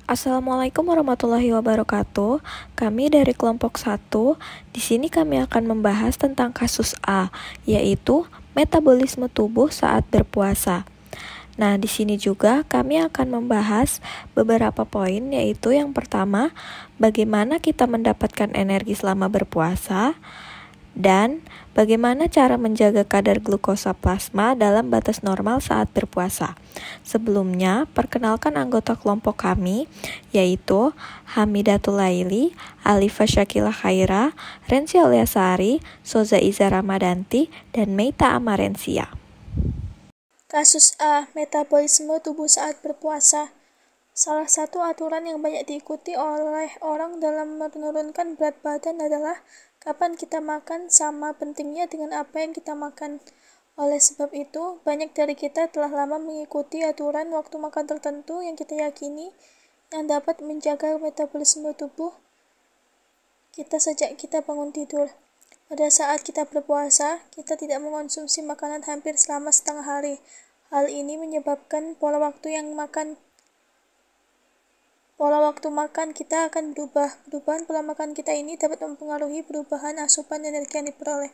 Assalamualaikum warahmatullahi wabarakatuh. Kami dari kelompok 1. Di sini kami akan membahas tentang kasus A, yaitu metabolisme tubuh saat berpuasa. Nah, di sini juga kami akan membahas beberapa poin, yaitu yang pertama, bagaimana kita mendapatkan energi selama berpuasa, dan bagaimana cara menjaga kadar glukosa plasma dalam batas normal saat berpuasa. Sebelumnya, perkenalkan anggota kelompok kami, yaitu Hamidatul Laili, Alifa Syakila Khaira, Rensi Auliasari, Soza Iza Ramadanti, dan Meita Amarensia. Kasus A. Metabolisme tubuh saat berpuasa. Salah satu aturan yang banyak diikuti oleh orang dalam menurunkan berat badan adalah kapan kita makan sama pentingnya dengan apa yang kita makan. Oleh sebab itu, banyak dari kita telah lama mengikuti aturan waktu makan tertentu yang kita yakini yang dapat menjaga metabolisme tubuh kita sejak kita bangun tidur. Pada saat kita berpuasa, kita tidak mengonsumsi makanan hampir selama setengah hari. Hal ini menyebabkan pola waktu makan kita akan berubah. Perubahan pola makan kita ini dapat mempengaruhi perubahan asupan energi yang diperoleh.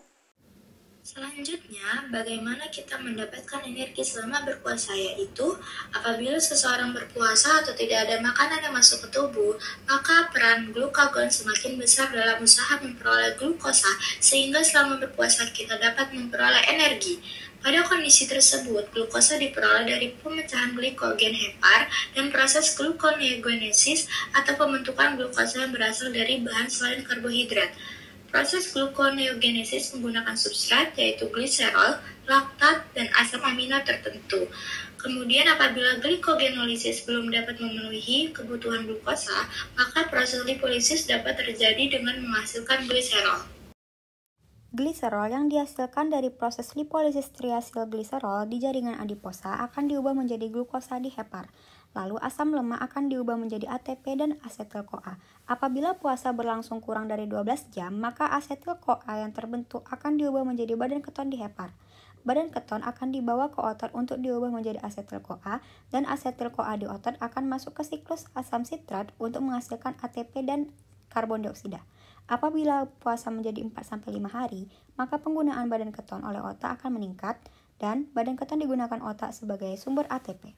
Selanjutnya, bagaimana kita mendapatkan energi selama berpuasa, yaitu apabila seseorang berpuasa atau tidak ada makanan yang masuk ke tubuh, maka peran glukagon semakin besar dalam usaha memperoleh glukosa, sehingga selama berpuasa kita dapat memperoleh energi. Pada kondisi tersebut, glukosa diperoleh dari pemecahan glikogen hepar dan proses gluconeogenesis atau pembentukan glukosa yang berasal dari bahan selain karbohidrat. Proses gluconeogenesis menggunakan substrat yaitu gliserol, laktat, dan asam amino tertentu. Kemudian apabila glikogenolisis belum dapat memenuhi kebutuhan glukosa, maka proses lipolisis dapat terjadi dengan menghasilkan gliserol. Gliserol yang dihasilkan dari proses lipolisis triasilgliserol di jaringan adiposa akan diubah menjadi glukosa di hepar. Lalu asam lemak akan diubah menjadi ATP dan asetil-CoA. Apabila puasa berlangsung kurang dari 12 jam, maka asetil-CoA yang terbentuk akan diubah menjadi badan keton di hepar. Badan keton akan dibawa ke otot untuk diubah menjadi asetil-CoA, dan asetil-CoA di otot akan masuk ke siklus asam sitrat untuk menghasilkan ATP dan karbon dioksida. Apabila puasa menjadi 4-5 hari, maka penggunaan badan keton oleh otak akan meningkat dan badan keton digunakan otak sebagai sumber ATP.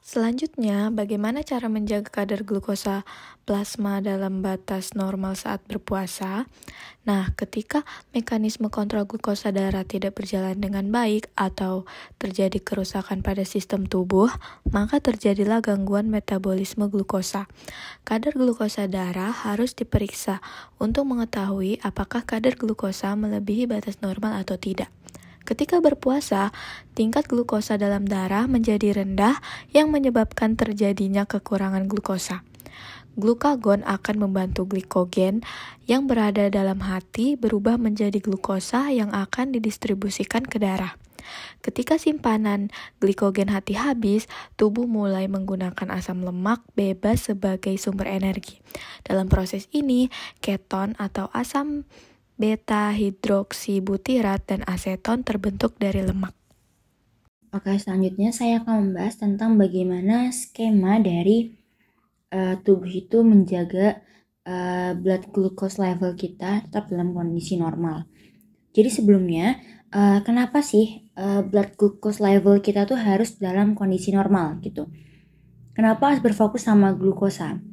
Selanjutnya, bagaimana cara menjaga kadar glukosa plasma dalam batas normal saat berpuasa? Nah, ketika mekanisme kontrol glukosa darah tidak berjalan dengan baik atau terjadi kerusakan pada sistem tubuh, maka terjadilah gangguan metabolisme glukosa. Kadar glukosa darah harus diperiksa untuk mengetahui apakah kadar glukosa melebihi batas normal atau tidak. Ketika berpuasa, tingkat glukosa dalam darah menjadi rendah yang menyebabkan terjadinya kekurangan glukosa. Glukagon akan membantu glikogen yang berada dalam hati berubah menjadi glukosa yang akan didistribusikan ke darah. Ketika simpanan glikogen hati habis, tubuh mulai menggunakan asam lemak bebas sebagai sumber energi. Dalam proses ini, keton atau asam beta hidroksibutirat dan aseton terbentuk dari lemak. Oke, selanjutnya saya akan membahas tentang bagaimana skema dari tubuh itu menjaga blood glucose level kita tetap dalam kondisi normal. Jadi sebelumnya, kenapa sih blood glucose level kita tuh harus dalam kondisi normal gitu? Kenapa harus berfokus sama glukosa?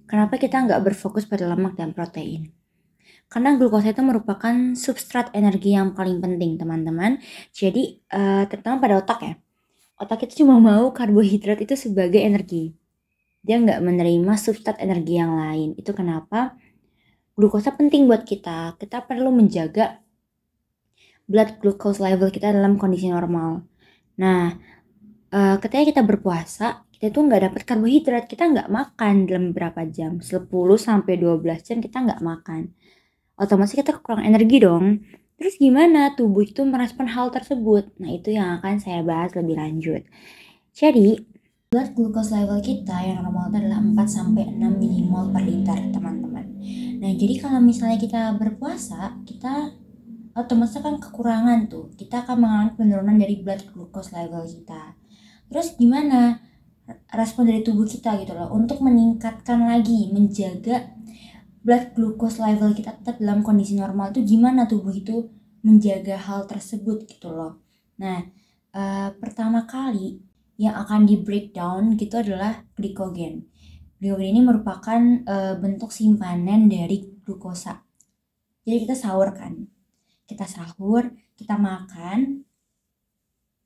Kenapa kita nggak berfokus pada lemak dan protein? Karena glukosa itu merupakan substrat energi yang paling penting, teman-teman. Jadi, terutama pada otak ya. Otak itu cuma mau karbohidrat itu sebagai energi. Dia nggak menerima substrat energi yang lain. Itu kenapa glukosa penting buat kita. Kita perlu menjaga blood glucose level kita dalam kondisi normal. Nah, ketika kita berpuasa, kita tuh nggak dapat karbohidrat. Kita nggak makan dalam beberapa jam. 10-12 jam kita nggak makan. Otomatis kita kekurangan energi dong. Terus gimana tubuh itu merespon hal tersebut? Nah, itu yang akan saya bahas lebih lanjut. Jadi, blood glucose level kita yang normal adalah 4-6 mmol per liter, teman-teman. Nah, jadi kalau misalnya kita berpuasa, kita otomatis akan kekurangan tuh. Kita akan mengalami penurunan dari blood glucose level kita. Terus gimana respon dari tubuh kita gitu loh untuk meningkatkan lagi, menjaga blood glucose level kita tetap dalam kondisi normal. Itu gimana tubuh itu menjaga hal tersebut gitu loh. Nah, pertama kali yang akan di breakdown gitu adalah glikogen. Glikogen ini merupakan bentuk simpanan dari glukosa. Jadi kita sahur kan, kita sahur, kita makan.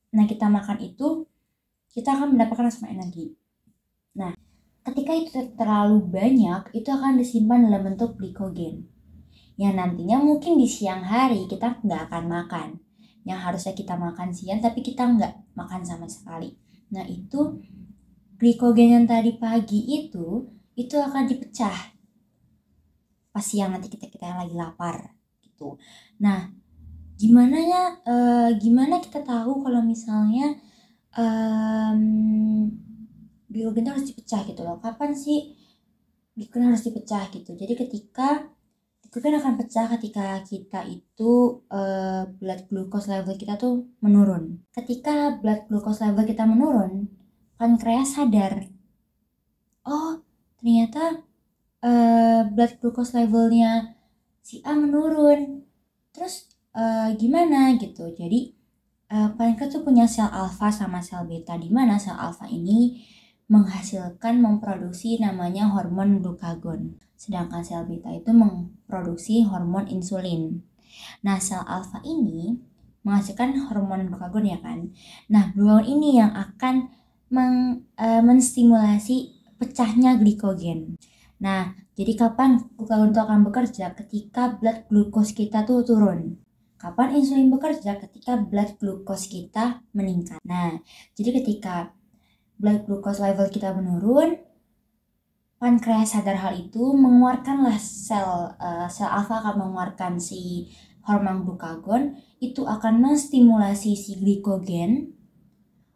Nah, kita makan itu kita akan mendapatkan asupan energi. Nah, ketika itu terlalu banyak, itu akan disimpan dalam bentuk glikogen. Yang nantinya mungkin di siang hari kita nggak akan makan. Yang harusnya kita makan siang, tapi kita nggak makan sama sekali. Nah, itu glikogen yang tadi pagi itu akan dipecah pas siang nanti kita lagi lapar gitu. Nah, gimana kita tahu kalau misalnya glikogen itu harus dipecah gitu loh. Kapan sih glikogen harus dipecah gitu? Jadi ketika glikogen akan pecah ketika kita itu blood glucose level kita tuh menurun. Ketika blood glucose level kita menurun, pankreas sadar, oh ternyata blood glucose levelnya si A menurun. Terus gimana gitu? Jadi pankreas tuh punya sel alfa sama sel beta, di mana sel alfa ini memproduksi namanya hormon glukagon, sedangkan sel beta itu memproduksi hormon insulin. Nah, sel alfa ini menghasilkan hormon glukagon ya kan. Nah, glukagon ini yang akan menstimulasi pecahnya glikogen. Nah, jadi kapan glukagon itu akan bekerja? Ketika blood glucose kita tuh turun. Kapan insulin bekerja? Ketika blood glucose kita meningkat. Nah, jadi ketika blood glucose level kita menurun, pankreas sadar hal itu, mengeluarkanlah sel alfa akan mengeluarkan si hormon glukagon, itu akan menstimulasi si glikogen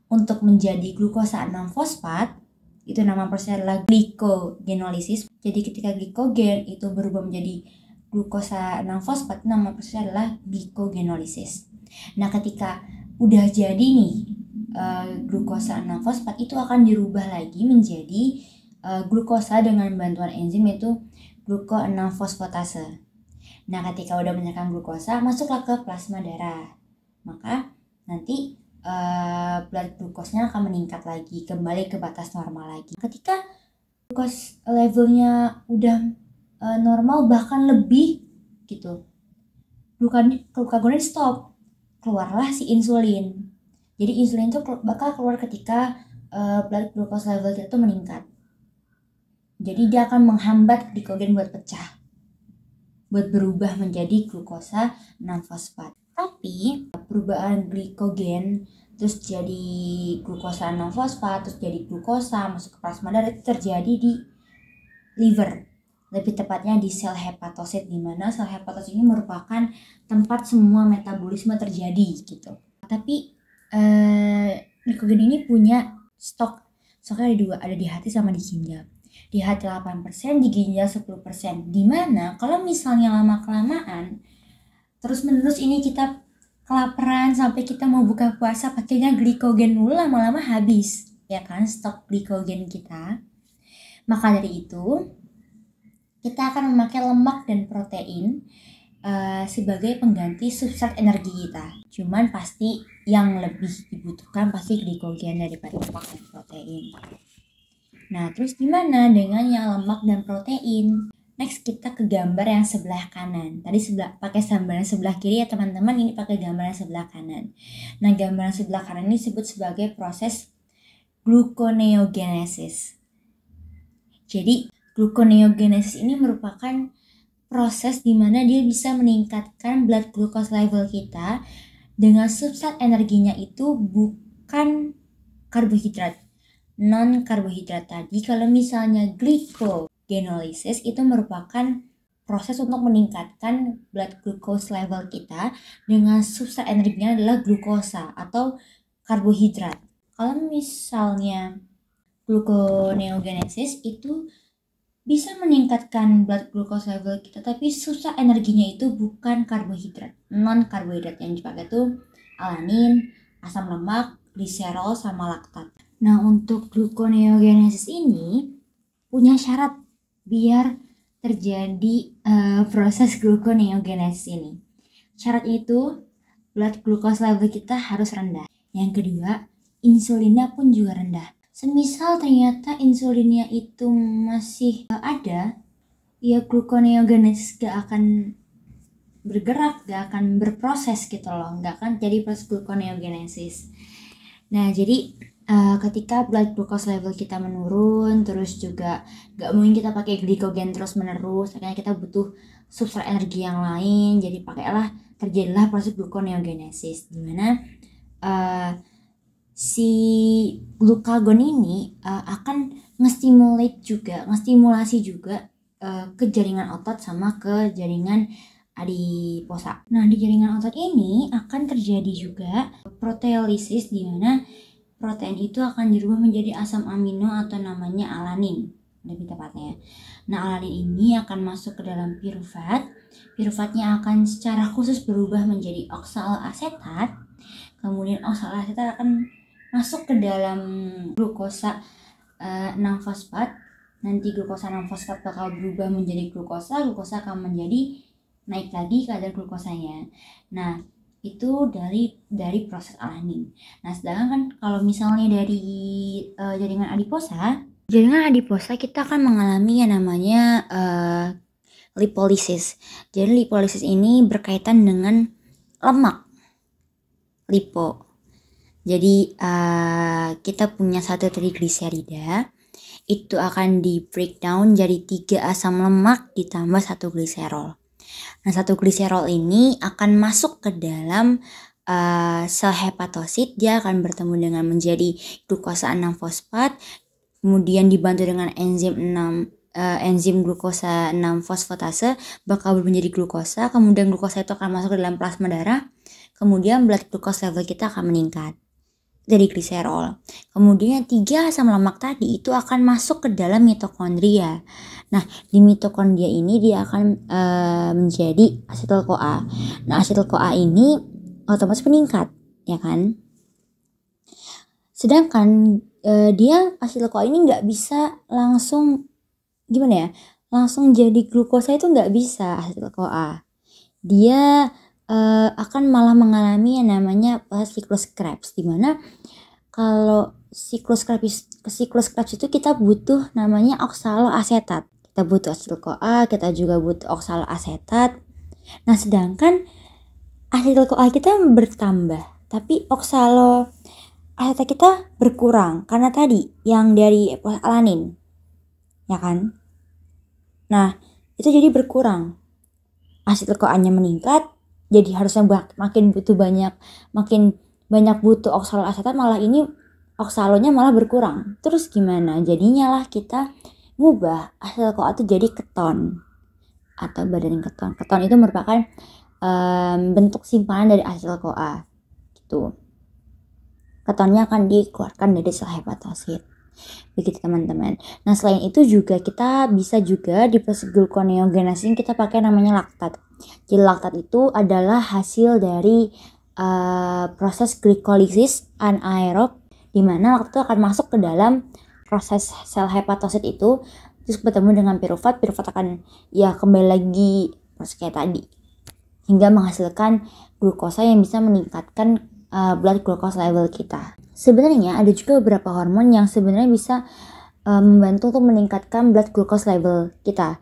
untuk menjadi glukosa 6-fosfat. Itu nama prosesnya adalah glikogenolisis. Jadi ketika glikogen itu berubah menjadi glukosa 6-fosfat, nama prosesnya adalah glikogenolisis. Nah, ketika udah jadi nih glukosa 6-fosfat, itu akan dirubah lagi menjadi glukosa dengan bantuan enzim yaitu gluko 6-fosfatase. Nah, ketika udah menyerahkan glukosa, masuklah ke plasma darah. Maka nanti blood glucose-nya akan meningkat lagi, kembali ke batas normal lagi. Ketika glucose levelnya udah normal bahkan lebih gitu, glukagonnya stop, keluarlah si insulin. Jadi insulin itu bakal keluar ketika blood glucose level kita tuh meningkat. Jadi dia akan menghambat glikogen buat pecah, buat berubah menjadi glukosa 6-fosfat. Tapi perubahan glikogen terus jadi glukosa 6-fosfat, terus jadi glukosa masuk ke plasma darah, itu terjadi di liver. Lebih tepatnya di sel hepatosit, di mana sel hepatosit ini merupakan tempat semua metabolisme terjadi gitu. Tapi glikogen ini punya stoknya ada dua, ada di hati sama di ginjal. Di hati 8%, di ginjal 10%. Dimana kalau misalnya lama-kelamaan terus-menerus ini kita kelaparan sampai kita mau buka puasa pakainya glikogen mulu, lama-lama habis ya kan stok glikogen kita. Maka dari itu kita akan memakai lemak dan protein sebagai pengganti substrat energi kita. Cuman pasti yang lebih dibutuhkan pasti glikogen daripada lemak dan protein. Nah, terus gimana dengan yang lemak dan protein? Next kita ke gambar yang sebelah kanan. Tadi pakai gambaran sebelah kiri ya teman-teman, ini pakai gambaran sebelah kanan. Nah, gambaran sebelah kanan ini disebut sebagai proses gluconeogenesis. Jadi, gluconeogenesis ini merupakan proses di mana dia bisa meningkatkan blood glucose level kita dengan substrat energinya itu bukan karbohidrat, non karbohidrat tadi. Kalau misalnya glikogenolisis itu merupakan proses untuk meningkatkan blood glucose level kita dengan substrat energinya adalah glukosa atau karbohidrat. Kalau misalnya gluconeogenesis itu bisa meningkatkan blood glucose level kita, tapi substrat energinya itu bukan karbohidrat, non karbohidrat. Yang dipakai itu alanin, asam lemak, gliserol, sama laktat. Nah, untuk gluconeogenesis ini punya syarat biar terjadi proses gluconeogenesis ini. Syaratnya itu blood glucose level kita harus rendah. Yang kedua, insulinnya pun juga rendah. Semisal ternyata insulinnya itu masih ada, ya gluconeogenesis gak akan bergerak, gak akan berproses gitu loh, gak akan jadi proses gluconeogenesis. Nah, jadi ketika blood glucose level kita menurun, terus juga gak mungkin kita pakai glikogen terus menerus, akhirnya kita butuh substrat energi yang lain, jadi terjadilah proses gluconeogenesis, dimana si glukagon ini akan ngestimulasi juga ke jaringan otot sama ke jaringan adiposa. Nah, di jaringan otot ini akan terjadi juga proteolisis, di mana protein itu akan dirubah menjadi asam amino atau namanya alanin, lebih tepatnya. Nah, alanin ini akan masuk ke dalam piruvat. Piruvatnya akan secara khusus berubah menjadi oksalasetat. Kemudian oksalasetat akan masuk ke dalam glukosa 6-fosfat. Nanti glukosa 6-fosfat bakal berubah menjadi glukosa akan menjadi naik lagi kadar glukosanya. Nah, itu dari proses alanin. Nah, sedangkan kan kalau misalnya dari jaringan adiposa kita akan mengalami yang namanya lipolisis. Jadi lipolisis ini berkaitan dengan lemak lipo. Jadi kita punya satu trigliserida, itu akan di breakdown jadi 3 asam lemak ditambah 1 gliserol. Nah, 1 gliserol ini akan masuk ke dalam sel hepatosit. Dia akan bertemu dengan menjadi glukosa 6-fosfat, kemudian dibantu dengan enzim glukosa 6-fosfatase bakal berubah menjadi glukosa. Kemudian glukosa itu akan masuk ke dalam plasma darah, kemudian blood glucose level kita akan meningkat dari gliserol. Kemudian 3 asam lemak tadi itu akan masuk ke dalam mitokondria. Nah, di mitokondria ini dia akan menjadi asetil-CoA. Nah, asetil-CoA ini otomatis meningkat, ya kan? Sedangkan dia asetil-CoA ini nggak bisa langsung langsung jadi glukosa, itu nggak bisa asetil-CoA. Dia akan malah mengalami yang namanya siklus Krebs, dimana kalau siklus Krebs itu kita butuh namanya oksaloasetat. Kita butuh asetil-CoA, kita juga butuh oksaloasetat. Nah, sedangkan asetil-CoA kita bertambah, tapi oksaloasetat kita berkurang karena tadi yang dari alanin, ya kan? Nah, itu jadi berkurang. Asetil-CoA-nya meningkat, jadi harusnya makin banyak butuh oksaloasetat, malah ini oksalonya malah berkurang. Terus gimana? Jadinya lah kita ngubah asetil-CoA itu jadi keton atau badan keton. Keton itu merupakan bentuk simpanan dari asetil-CoA gitu. Ketonnya akan dikeluarkan dari sel hepatosit. Begitu teman-teman. Nah, selain itu juga kita bisa juga di proses gluconeogenesis kita pakai namanya laktat. Jadi laktat itu adalah hasil dari proses glikolisis anaerob, di mana laktat itu akan masuk ke dalam proses sel hepatosit itu, terus bertemu dengan piruvat akan kembali lagi proses kayak tadi, hingga menghasilkan glukosa yang bisa meningkatkan blood glucose level kita. Sebenarnya ada juga beberapa hormon yang sebenarnya bisa membantu untuk meningkatkan blood glucose level kita.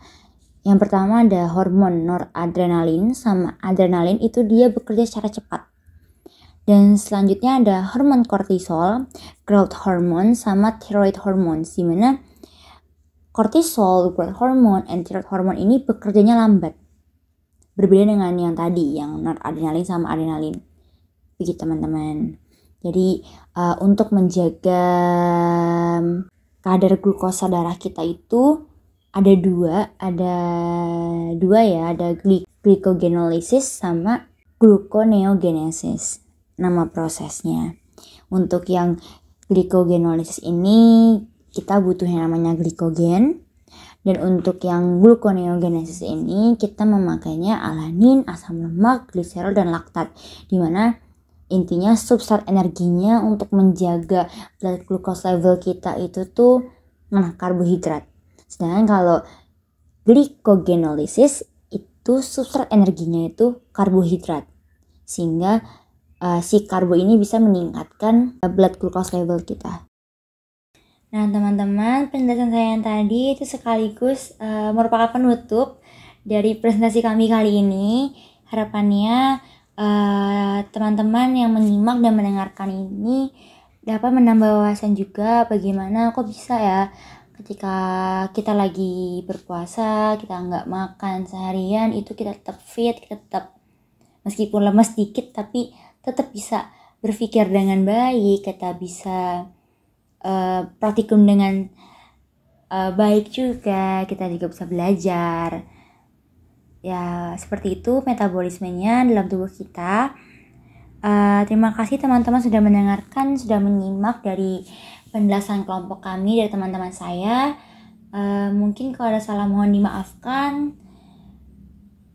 Yang pertama ada hormon noradrenalin sama adrenalin, itu dia bekerja secara cepat. Dan selanjutnya ada hormon kortisol, growth hormone, sama thyroid hormone, di mana kortisol, growth hormone, and thyroid hormone ini bekerjanya lambat. Berbeda dengan yang tadi, yang noradrenalin sama adrenalin. Begitu teman-teman. Jadi untuk menjaga kadar glukosa darah kita itu ada dua ya, ada glycogenolysis sama gluconeogenesis, nama prosesnya. Untuk yang glycogenolysis ini kita butuh yang namanya glikogen, dan untuk yang gluconeogenesis ini kita memakainya alanin, asam lemak, gliserol, dan laktat, dimana intinya substrat energinya untuk menjaga blood glucose level kita itu tuh karbohidrat. Sedangkan kalau glycogenolysis itu substrat energinya itu karbohidrat. Sehingga si karbo ini bisa meningkatkan blood glucose level kita. Nah teman-teman, penjelasan saya yang tadi itu sekaligus merupakan penutup dari presentasi kami kali ini. Harapannya teman-teman yang menyimak dan mendengarkan ini dapat menambah wawasan juga bagaimana kok bisa ya ketika kita lagi berpuasa, kita nggak makan seharian, itu kita tetap fit, kita tetap meskipun lemas dikit tapi tetap bisa berpikir dengan baik, kita bisa praktikum dengan baik juga, kita juga bisa belajar. Ya, seperti itu metabolismenya dalam tubuh kita. Terima kasih teman-teman sudah mendengarkan, sudah menyimak dari penjelasan kelompok kami, dari teman-teman saya. Mungkin kalau ada salah mohon dimaafkan.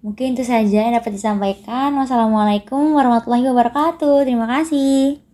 Mungkin itu saja yang dapat disampaikan. Wassalamualaikum warahmatullahi wabarakatuh. Terima kasih.